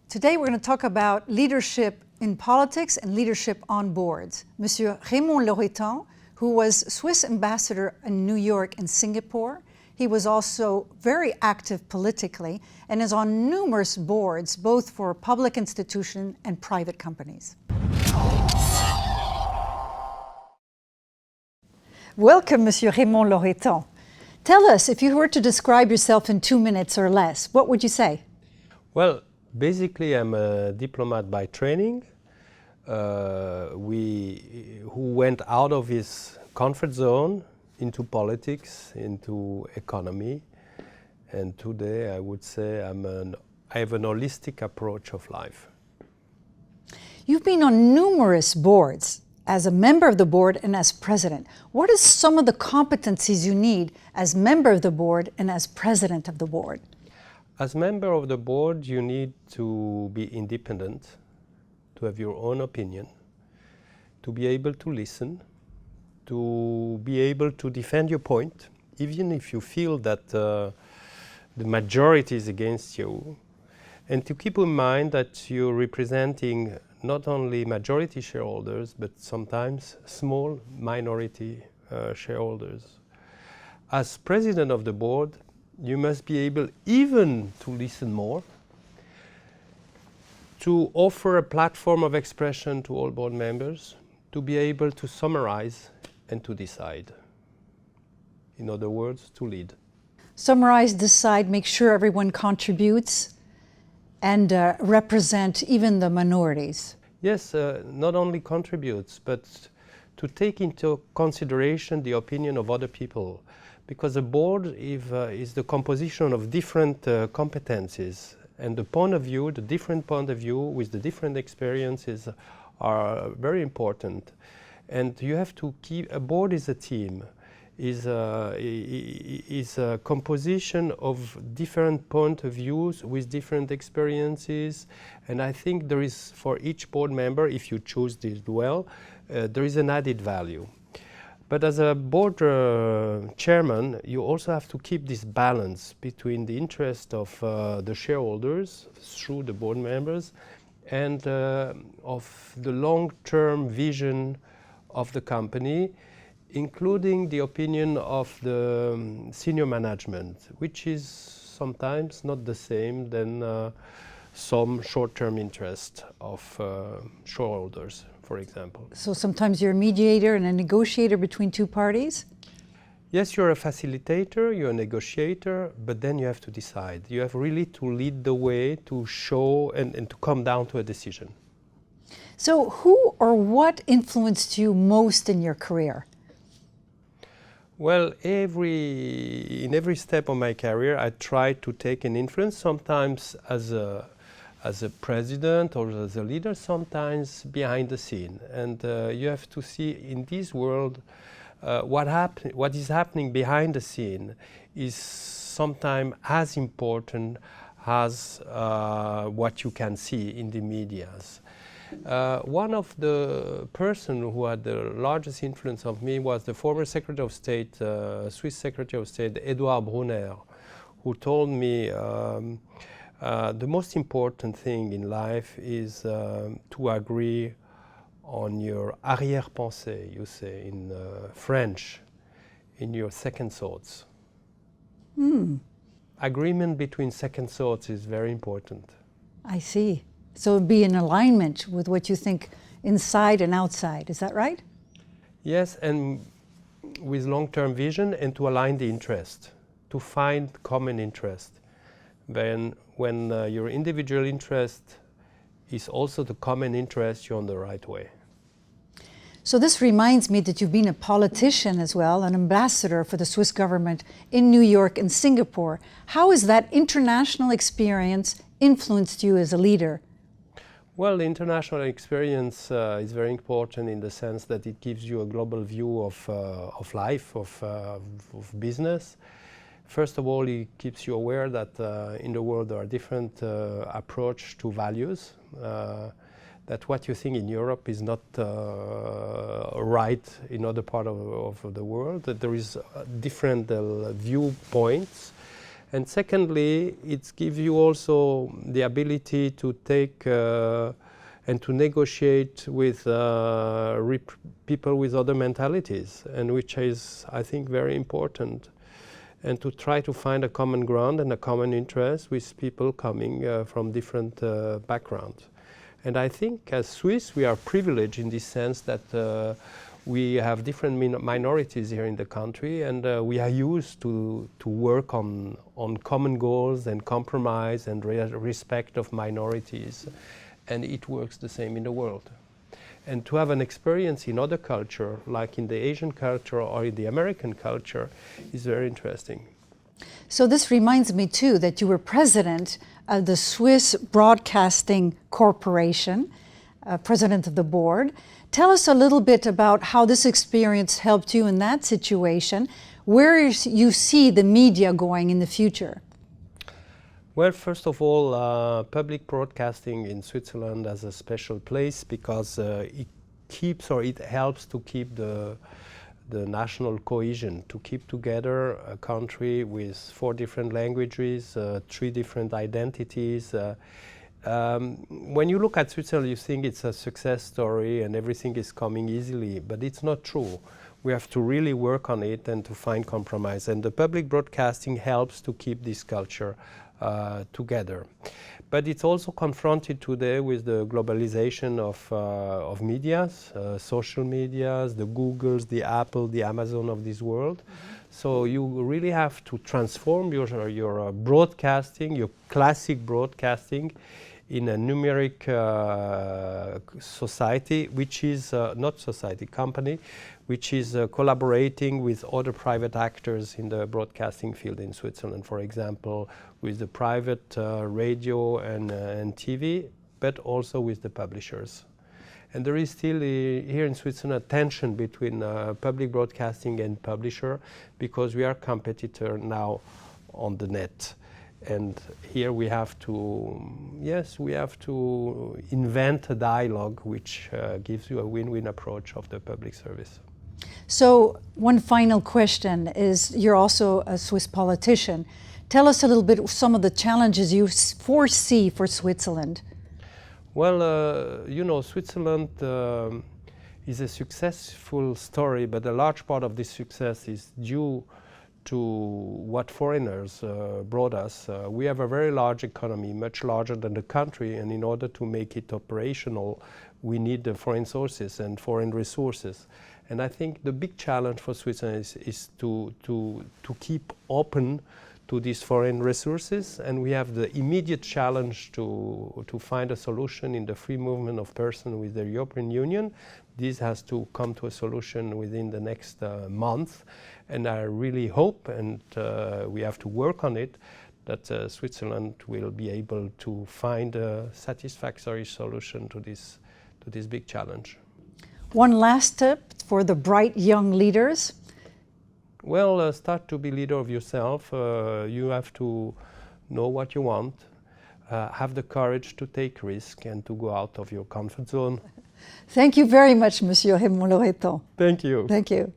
Today we're going to talk about leadership in politics and leadership on boards. Monsieur Raymond Loretan, who was Swiss ambassador in New York and Singapore. He was also very active politically and is on numerous boards, both for public institutions and private companies. Welcome, Monsieur Raymond Loretan. Tell us, if you were to describe yourself in 2 minutes or less, what would you say? Well, basically, I'm a diplomat by training, who went out of his comfort zone into politics, into economy, and today I would say I have an holistic approach of life. You've been on numerous boards as a member of the board and as president. What are some of the competencies you need as member of the board and as president of the board? As member of the board, you need to be independent, to have your own opinion, to be able to listen, to be able to defend your point, even if you feel that the majority is against you, and to keep in mind that you're representing not only majority shareholders, but sometimes small minority shareholders. As president of the board, you must be able even to listen more, to offer a platform of expression to all board members, to be able to summarize and to decide. In other words, to lead. Summarize, decide, make sure everyone contributes, and represent even the minorities. Yes, not only contributes, but to take into consideration the opinion of other people. Because a board is the composition of different competencies, and the point of view, the different point of view with the different experiences are very important. And you have to keep, a board is a team, is a composition of different point of views with different experiences. And I think there is, for each board member, if you choose this well, there is an added value. But as a board chairman, you also have to keep this balance between the interest of the shareholders through the board members and of the long-term vision of the company, including the opinion of the senior management, which is sometimes not the same than some short-term interest of shareholders, for example. So sometimes you're a mediator and a negotiator between two parties? Yes, you're a facilitator, you're a negotiator, but then you have to decide. You have really to lead the way, to show and to come down to a decision. So who or what influenced you most in your career? Well, in every step of my career, I tried to take an influence, sometimes as a president or as a leader, sometimes behind the scene. And you have to see in this world what is happening behind the scene is sometimes as important as what you can see in the medias. One of the person who had the largest influence on me was the former Secretary of State, Swiss Secretary of State, Edouard Brunner, who told me the most important thing in life is to agree on your arrière-pensée, you say in French, in your second thoughts. Agreement between second thoughts is very important. I see. So be in alignment with what you think inside and outside, is that right? Yes, and with long-term vision and to align the interest, to find common interest. Then when your individual interest is also the common interest, you're on the right way. So this reminds me that you've been a politician as well, an ambassador for the Swiss government in New York and Singapore. How has that international experience influenced you as a leader? Well, the international experience is very important in the sense that it gives you a global view of life, of business. First of all, it keeps you aware that in the world there are different approaches to values, that what you think in Europe is not right in other parts of the world, that there is different viewpoints. And secondly, it gives you also the ability to take and to negotiate with people with other mentalities, and which is, I think, very important, and to try to find a common ground and a common interest with people coming from different backgrounds. And I think as Swiss, we are privileged in this sense that we have different minorities here in the country, and we are used to work on common goals and compromise and respect of minorities. And it works the same in the world. And to have an experience in other culture, like in the Asian culture or in the American culture, is very interesting. So this reminds me too that you were president of the Swiss Broadcasting Corporation, president of the board. Tell us a little bit about how this experience helped you in that situation, where you see the media going in the future. Well, first of all, public broadcasting in Switzerland has a special place because it keeps, or it helps to keep the national cohesion, to keep together a country with 4 different languages, 3 different identities. When you look at Switzerland, you think it's a success story and everything is coming easily, but it's not true. We have to really work on it and to find compromise. And the public broadcasting helps to keep this culture together. But it's also confronted today with the globalization of medias, social medias, the Googles, the Apple, the Amazon of this world. So you really have to transform your broadcasting, your classic broadcasting, in a numeric society, which is not society, company, which is collaborating with other private actors in the broadcasting field in Switzerland, for example, with the private radio and TV, but also with the publishers. And there is still here in Switzerland a tension between public broadcasting and publisher, because we are competitor now on the net. And here we have to, yes, we have to invent a dialogue which gives you a win-win approach of the public service. So one final question is, you're also a Swiss politician. Tell us a little bit some of the challenges you foresee for Switzerland. Well, you know, Switzerland is a successful story, but a large part of this success is due to what foreigners brought us. We have a very large economy, much larger than the country, and in order to make it operational, we need the foreign sources and foreign resources. And I think the big challenge for Switzerland is to keep open to these foreign resources, and we have the immediate challenge to find a solution in the free movement of persons with the European Union. This has to come to a solution within the next month, and I really hope, and we have to work on it, that Switzerland will be able to find a satisfactory solution to this big challenge. One last tip for the bright young leaders. Well, start to be leader of yourself. You have to know what you want, have the courage to take risk and to go out of your comfort zone. Thank you very much, Monsieur Raymond Loretan. Thank you. Thank you.